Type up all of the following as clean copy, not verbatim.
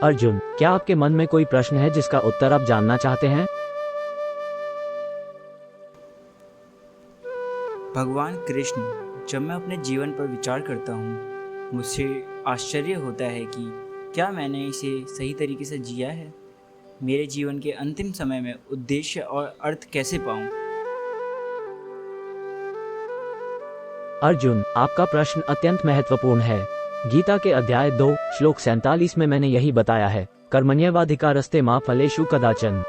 अर्जुन, क्या आपके मन में कोई प्रश्न है जिसका उत्तर आप जानना चाहते हैं? भगवान कृष्ण, जब मैं अपने जीवन पर विचार करता हूँ, मुझे आश्चर्य होता है कि क्या मैंने इसे सही तरीके से जिया है। मेरे जीवन के अंतिम समय में उद्देश्य और अर्थ कैसे पाऊँ? अर्जुन, आपका प्रश्न अत्यंत महत्वपूर्ण है। गीता के अध्याय 2 श्लोक 47 में मैंने यही बताया है, कर्मण्येवाधिकारस्ते मा फलेषु कदाचन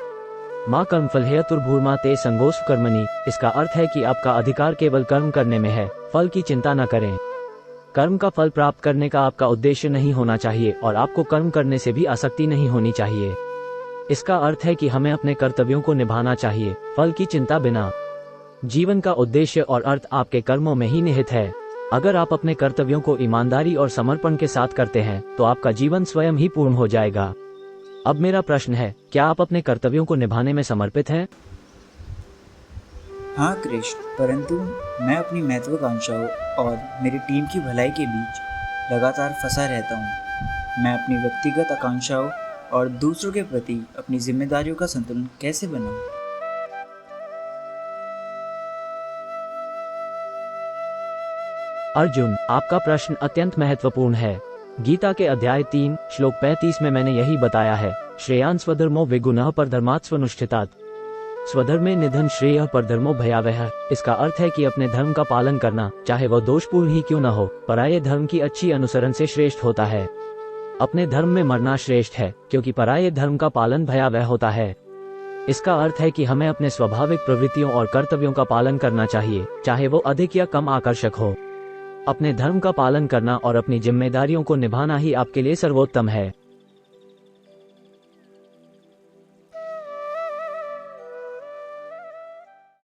माँ कर्मफल हेतुर्भूर्मा ते संगोस्व कर्मणि। इसका अर्थ है कि आपका अधिकार केवल कर्म करने में है, फल की चिंता न करें। कर्म का फल प्राप्त करने का आपका उद्देश्य नहीं होना चाहिए और आपको कर्म करने से भी आसक्ति नहीं होनी चाहिए। इसका अर्थ है कि हमें अपने कर्तव्यों को निभाना चाहिए, फल की चिंता बिना। जीवन का उद्देश्य और अर्थ आपके कर्मों में ही निहित है। अगर आप अपने कर्तव्यों को ईमानदारी और समर्पण के साथ करते हैं तो आपका जीवन स्वयं ही पूर्ण हो जाएगा। अब मेरा प्रश्न है, क्या आप अपने कर्तव्यों को निभाने में समर्पित हैं? हाँ कृष्ण, परंतु मैं अपनी महत्वाकांक्षाओं और मेरी टीम की भलाई के बीच लगातार फंसा रहता हूँ। मैं अपनी व्यक्तिगत आकांक्षाओं और दूसरों के प्रति अपनी जिम्मेदारियों का संतुलन कैसे बनाऊँ? अर्जुन, आपका प्रश्न अत्यंत महत्वपूर्ण है। गीता के अध्याय 3 श्लोक 35 में मैंने यही बताया है, श्रेयान् स्वधर्मो विगुणः परधर्मात् स्वनुष्ठितात्। स्वधर्मे निधन श्रेयः परधर्मो भयावहः। इसका अर्थ है कि अपने धर्म का पालन करना, चाहे वह दोषपूर्ण ही क्यों न हो, पराये धर्म की अच्छी अनुसरण से श्रेष्ठ होता है। अपने धर्म में मरना श्रेष्ठ है, क्योंकि पराये धर्म का पालन भयावह होता है। इसका अर्थ है कि हमें अपने स्वाभाविक प्रवृत्तियों और कर्तव्यों का पालन करना चाहिए, चाहे वो अधिक या कम आकर्षक हो। अपने धर्म का पालन करना और अपनी जिम्मेदारियों को निभाना ही आपके लिए सर्वोत्तम है।